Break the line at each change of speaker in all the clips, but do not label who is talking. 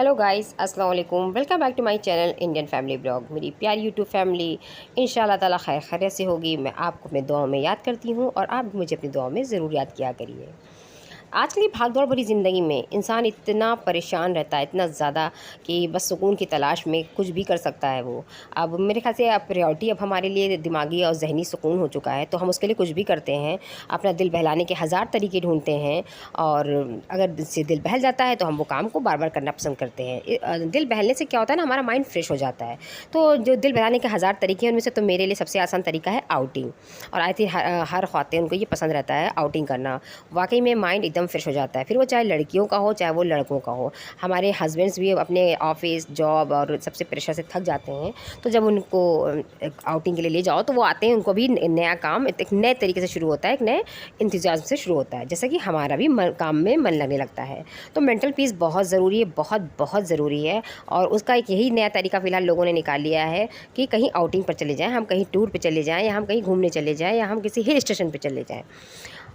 Hello guys, अस्सलाम वालेकुम। Welcome back to my channel Indian family blog. मेरी प्यारी यूट्यूब फैमिली इंशाल्लाह ताला खैर खैरियत से होगी। मैं आपको अपने दुआओं में याद करती हूँ और आप भी मुझे अपनी दुआओं में ज़रूर याद किया करिए। आजकल की भागदौड़ भरी ज़िंदगी में इंसान इतना परेशान रहता है, इतना ज़्यादा, कि बस सुकून की तलाश में कुछ भी कर सकता है वो। अब मेरे ख़्याल से अब प्रायोरिटी अब हमारे लिए दिमागी और ज़हनी सुकून हो चुका है, तो हम उसके लिए कुछ भी करते हैं। अपना दिल बहलाने के हज़ार तरीके ढूँढते हैं और अगर से दिल बहल जाता है तो हम वो काम को बार-बार करना पसंद करते हैं। दिल बहलने से क्या होता है ना, हमारा माइंड फ्रेश हो जाता है। तो जो दिल बहलाने के हज़ार तरीके हैं, उनमें से तो मेरे लिए सबसे आसान तरीका है आउटिंग। और आई थिंक हर ख़वातीन को ये पसंद रहता है आउटिंग करना। वाक़ई में माइंड एकदम फ्रेश हो जाता है, फिर वो चाहे लड़कियों का हो चाहे वो लड़कों का हो। हमारे हस्बैंड्स भी अपने ऑफिस जॉब और सबसे प्रेशर से थक जाते हैं, तो जब उनको आउटिंग के लिए ले जाओ तो वो आते हैं, उनको भी नया काम एक नए तरीके से शुरू होता है, एक नए इंतज़ाम से शुरू होता है, जैसा कि हमारा भी काम में मन लगने लगता है। तो मेंटल पीस बहुत ज़रूरी है, बहुत बहुत ज़रूरी है। और उसका एक यही नया तरीका फ़िलहाल लोगों ने निकाल लिया है कि कहीं आउटिंग पर चले जाएँ, हम कहीं टूर पे चले जाएँ, या हम कहीं घूमने चले जाएँ, या हम किसी हिल स्टेशन पे चले जाएँ।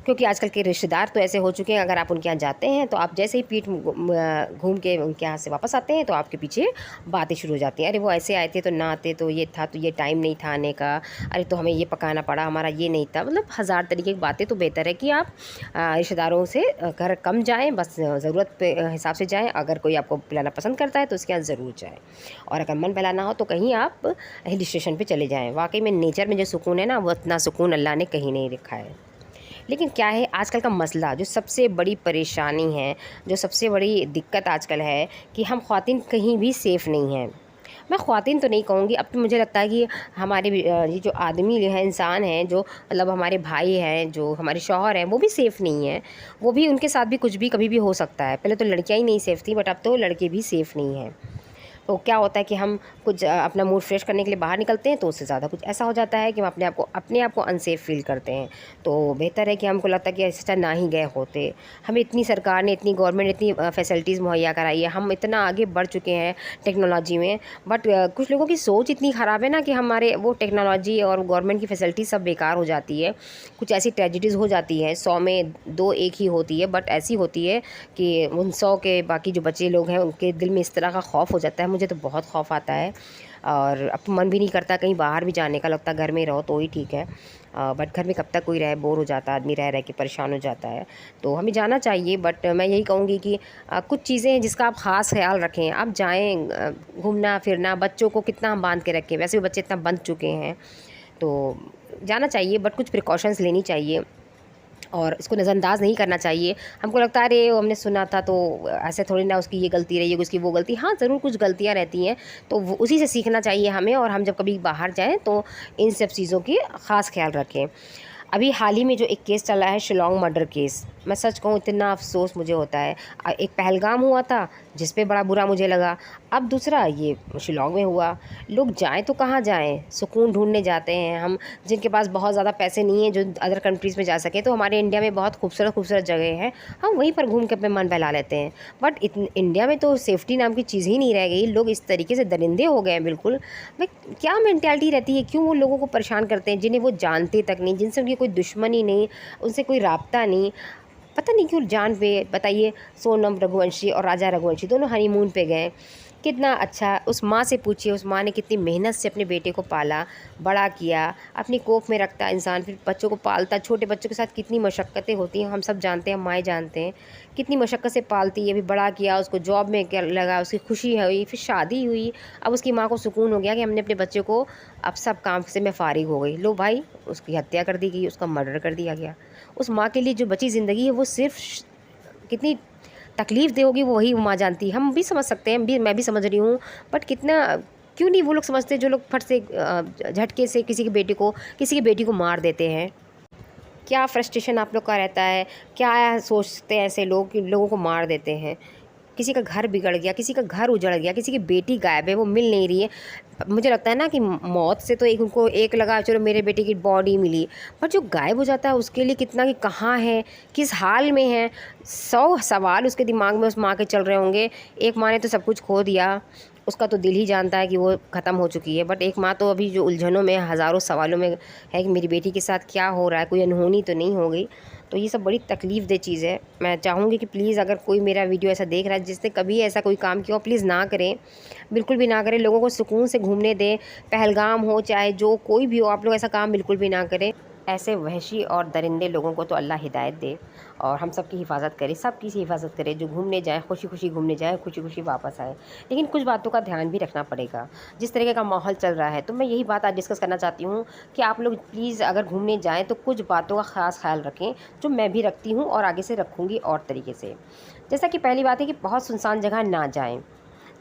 क्योंकि आजकल के रिश्तेदार तो ऐसे हो चुके हैं, अगर आप उनके यहाँ जाते हैं तो आप जैसे ही पीठ घूम के उनके यहाँ से वापस आते हैं तो आपके पीछे बातें शुरू हो जाती हैं। अरे वो ऐसे आए थे तो ना आते तो ये था, तो ये टाइम नहीं था आने का, अरे तो हमें ये पकाना पड़ा, हमारा ये नहीं था। मतलब हज़ार तरीके की बातें। तो बेहतर है कि आप रिश्तेदारों से घर कम जाएँ, बस ज़रूरत पे हिसाब से जाएँ। अगर कोई आपको पिलाना पसंद करता है तो उसके यहाँ ज़रूर जाएँ, और अगर मन बहलाना हो तो कहीं आप हिल स्टेशन पर चले जाएँ। वाकई में नेचर में जो सुकून है ना, वो इतना सुकून अल्लाह ने कहीं नहीं रखा है। लेकिन क्या है आजकल का मसला, जो सबसे बड़ी परेशानी है, जो सबसे बड़ी दिक्कत आजकल है, कि हम ख़वातीन कहीं भी सेफ़ नहीं हैं। मैं ख़वातीन तो नहीं कहूँगी, अब तो मुझे लगता है कि हमारे भी ये जो आदमी है, इंसान हैं, जो मतलब हमारे भाई हैं, जो हमारे शौहर हैं, वो भी सेफ़ नहीं हैं। वो भी, उनके साथ भी कुछ भी कभी भी हो सकता है। पहले तो लड़कियाँ ही नहीं सेफ़ थी, बट अब तो लड़के भी सेफ़ नहीं हैं। तो क्या होता है कि हम कुछ अपना मूड फ्रेश करने के लिए बाहर निकलते हैं, तो उससे ज़्यादा कुछ ऐसा हो जाता है कि हम अपने आप को अनसेफ फ़ील करते हैं। तो बेहतर है कि हमको लगता है कि ऐसा ना ही गए होते। हमें इतनी सरकार ने, इतनी गवर्नमेंट ने इतनी फैसिलिटीज़ मुहैया कराई है, हम इतना आगे बढ़ चुके हैं टेक्नोलॉजी में, बट कुछ लोगों की सोच इतनी ख़राब है ना कि हमारे वो टेक्नोलॉजी और गवर्नमेंट की फैसिलिटी सब बेकार हो जाती है। कुछ ऐसी ट्रेजेडीज़ हो जाती है, 100 में 2 एक ही होती है, बट ऐसी होती है कि उन 100 के बाकी जो बचे लोग हैं, उनके दिल में इस तरह का खौफ हो जाता है। मुझे तो बहुत खौफ आता है, और अब तो मन भी नहीं करता कहीं बाहर भी जाने का, लगता है घर में रहो तो ही ठीक है। बट घर में कब तक कोई रहे, बोर हो जाता है आदमी, रह रह के परेशान हो जाता है। तो हमें जाना चाहिए, बट मैं यही कहूँगी कि कुछ चीज़ें हैं जिसका आप ख़ास ख्याल रखें। आप जाएँ, घूमना फिरना, बच्चों को कितना हम बांध के रखें, वैसे भी बच्चे इतना बंध चुके हैं। तो जाना चाहिए, बट कुछ प्रिकॉशंस लेनी चाहिए और इसको नज़रअंदाज नहीं करना चाहिए। हमको लगता है अरे वो हमने सुना था तो ऐसे थोड़ी ना, उसकी ये गलती रही है, उसकी वो गलती। हाँ, ज़रूर कुछ गलतियाँ रहती हैं, तो वो उसी से सीखना चाहिए हमें, और हम जब कभी बाहर जाएँ तो इन सब चीज़ों की ख़ास ख़्याल रखें। अभी हाल ही में जो एक केस चला है, शिलांग मर्डर केस, मैं सच कहूँ इतना अफ़सोस मुझे होता है। एक पहलगाम हुआ था जिस पे बड़ा बुरा मुझे लगा, अब दूसरा ये शिलांग में हुआ। लोग जाएँ तो कहाँ जाएँ, सुकून ढूँढने जाते हैं हम, जिनके पास बहुत ज़्यादा पैसे नहीं हैं जो अदर कंट्रीज़ में जा सकें। तो हमारे इंडिया में बहुत खूबसूरत जगह हैं, हम वहीं पर घूम के अपने मन बहला लेते हैं। बट इंडिया में तो सेफ्टी नाम की चीज़ ही नहीं रह गई। लोग इस तरीके से दरिंदे हो गए हैं बिल्कुल। भाई क्या मेंटालिटी रहती है, क्यों वो लोगों को परेशान करते हैं जिन्हें वो जानते तक नहीं, जिनसे उनकी कोई दुश्मनी नहीं, उनसे कोई राब्ता नहीं। पता नहीं क्यों जान पे, बताइए, सोनम रघुवंशी और राजा रघुवंशी दोनों हनीमून पे गए। कितना अच्छा, उस माँ से पूछिए, उस माँ ने कितनी मेहनत से अपने बेटे को पाला, बड़ा किया, अपनी कोख में रखता इंसान, फिर बच्चों को पालता। छोटे बच्चों के साथ कितनी मशक्क़तें होती हैं, हम सब जानते हैं, माएँ जानते हैं कितनी मशक्क़त से पालती है। अभी बड़ा किया, उसको जॉब में क्या लगा, उसकी खुशी हुई, फिर शादी हुई। अब उसकी माँ को सुकून हो गया कि हमने अपने बच्चे को, अब सब काम से मैं फ़ारिग हो गई। लो भाई, उसकी हत्या कर दी गई, उसका मर्डर कर दिया गया। उस माँ के लिए जो बची ज़िंदगी है, वो सिर्फ़ कितनी तकलीफ़ दे होगी, वो वही माँ जानती है। हम भी समझ सकते हैं, मैं भी समझ रही हूँ, बट कितना, क्यों नहीं वो लोग समझते जो लोग फट से झटके से किसी की बेटी को मार देते हैं। क्या फ्रस्ट्रेशन आप लोग का रहता है, क्या सोचते हैं ऐसे लोग कि लोगों को मार देते हैं। किसी का घर बिगड़ गया, किसी का घर उजड़ गया, किसी की बेटी गायब है, वो मिल नहीं रही है। मुझे लगता है ना कि मौत से तो उनको एक लगा, चलो मेरे बेटे की बॉडी मिली, पर जो गायब हो जाता है उसके लिए कितना, कि कहाँ है, किस हाल में है, 100 सवाल उसके दिमाग में उस माँ के चल रहे होंगे। एक माँ ने तो सब कुछ खो दिया, उसका तो दिल ही जानता है कि वो ख़त्म हो चुकी है, बट एक माँ तो अभी जो उलझनों में, हज़ारों सवालों में है कि मेरी बेटी के साथ क्या हो रहा है, कोई अनहोनी तो नहीं हो गई। तो ये सब बड़ी तकलीफ़ दह चीज़ है। मैं चाहूँगी कि प्लीज़ अगर कोई मेरा वीडियो ऐसा देख रहा है जिसने कभी ऐसा कोई काम किया हो, प्लीज़ ना करें, बिल्कुल भी ना करें। लोगों को सुकून से घूमने दें, पहलगाम हो चाहे जो कोई भी हो, आप लोग ऐसा काम बिल्कुल भी ना करें। ऐसे वहशी और दरिंदे लोगों को तो अल्लाह हिदायत दे और हम सब की हिफाजत करे, सबकी सी हिफाजत करे, जो घूमने जाए खुशी खुशी घूमने जाए, खुशी खुशी वापस आए। लेकिन कुछ बातों का ध्यान भी रखना पड़ेगा, जिस तरीके का माहौल चल रहा है। तो मैं यही बात आज डिस्कस करना चाहती हूँ कि आप लोग प्लीज़ अगर घूमने जाएँ तो कुछ बातों का ख़ास ख्याल रखें, जो मैं भी रखती हूँ और आगे से रखूँगी और तरीके से। जैसा कि पहली बात है कि बहुत सुनसान जगह ना जाएँ,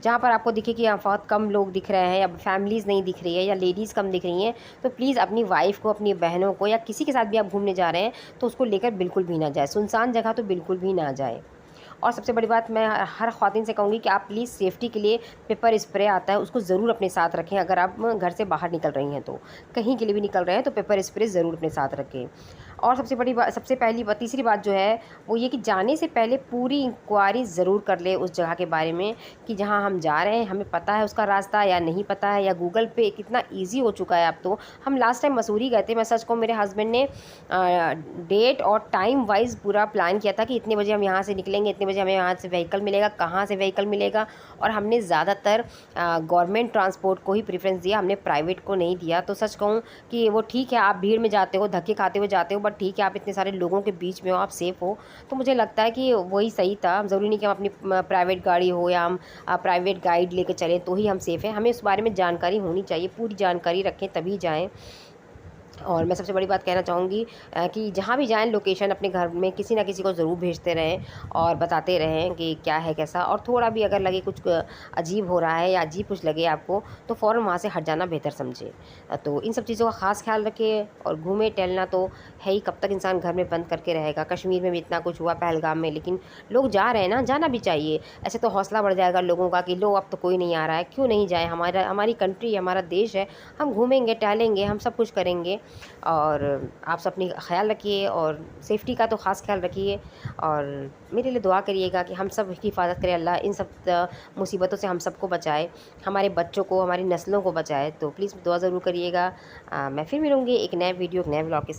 जहाँ पर आपको दिखे कि यहाँ बहुत कम लोग दिख रहे हैं या फैमिलीज़ नहीं दिख रही है या लेडीज़ कम दिख रही हैं, तो प्लीज़ अपनी वाइफ़ को, अपनी बहनों को या किसी के साथ भी आप घूमने जा रहे हैं तो उसको लेकर बिल्कुल भी ना जाए। सुनसान जगह तो बिल्कुल भी ना जाए। और सबसे बड़ी बात मैं हर ख़वातीन से कहूँगी कि आप प्लीज़ सेफ्टी के लिए पेपर स्प्रे आता है, उसको ज़रूर अपने साथ रखें। अगर आप घर से बाहर निकल रही हैं तो, कहीं के लिए भी निकल रहे हैं तो पेपर स्प्रे ज़रूर अपने साथ रखें। और सबसे पहली बात, तीसरी बात जो है वो ये कि जाने से पहले पूरी इंक्वायरी ज़रूर कर लें उस जगह के बारे में कि जहाँ हम जा रहे हैं हमें पता है उसका रास्ता या नहीं पता है, या गूगल पे कितना ईज़ी हो चुका है अब तो। हम लास्ट टाइम मसूरी गए थे, मैं सच कहूँ, मेरे हस्बैंड ने डेट और टाइम वाइज़ पूरा प्लान किया था कि इतने बजे हम यहाँ से निकलेंगे, इतने बजे हमें यहाँ से व्हीकल मिलेगा, कहाँ से व्हीकल मिलेगा। और हमने ज़्यादातर गवर्नमेंट ट्रांसपोर्ट को ही प्रेफरेंस दिया, हमने प्राइवेट को नहीं दिया। तो सच कहूँ कि वो ठीक है, आप भीड़ में जाते हो, धक्के खाते हुए जाते हो, बट ठीक है आप इतने सारे लोगों के बीच में हो, आप सेफ़ हो। तो मुझे लगता है कि वही सही था। ज़रूरी नहीं कि हम अपनी प्राइवेट गाड़ी हो या हम प्राइवेट गाइड लेके चलें तो ही हम सेफ़ हैं। हमें उस बारे में जानकारी होनी चाहिए, पूरी जानकारी रखें तभी जाएँ। और मैं सबसे बड़ी बात कहना चाहूँगी कि जहाँ भी जाएँ लोकेशन अपने घर में किसी न किसी को ज़रूर भेजते रहें और बताते रहें कि क्या है कैसा। और थोड़ा भी अगर लगे कुछ अजीब हो रहा है या अजीब कुछ लगे आपको तो फ़ौरन वहाँ से हट जाना बेहतर समझें। तो इन सब चीज़ों का ख़ास ख्याल रखें। और घूमे टहलना तो है ही, कब तक इंसान घर में बंद करके रहेगा। कश्मीर में भी इतना कुछ हुआ, पहलगाम में, लेकिन लोग जा रहे हैं ना, जाना भी चाहिए। ऐसे तो हौसला बढ़ जाएगा लोगों का कि लो अब तो कोई नहीं आ रहा है, क्यों नहीं जाए, हमारी कंट्री है, हमारा देश है, हम घूमेंगे टहलेंगे, हम सब कुछ करेंगे। और आप सब अपनी ख़्याल रखिए और सेफ्टी का तो ख़ास ख्याल रखिए। और मेरे लिए दुआ करिएगा कि हम सब की हिफाजत करे अल्लाह, इन सब मुसीबतों से हम सबको बचाए, हमारे बच्चों को, हमारी नस्लों को बचाए। तो प्लीज़ दुआ ज़रूर करिएगा। मैं फिर मिलूँगी एक नए वीडियो, एक नए व्लॉग के साथ।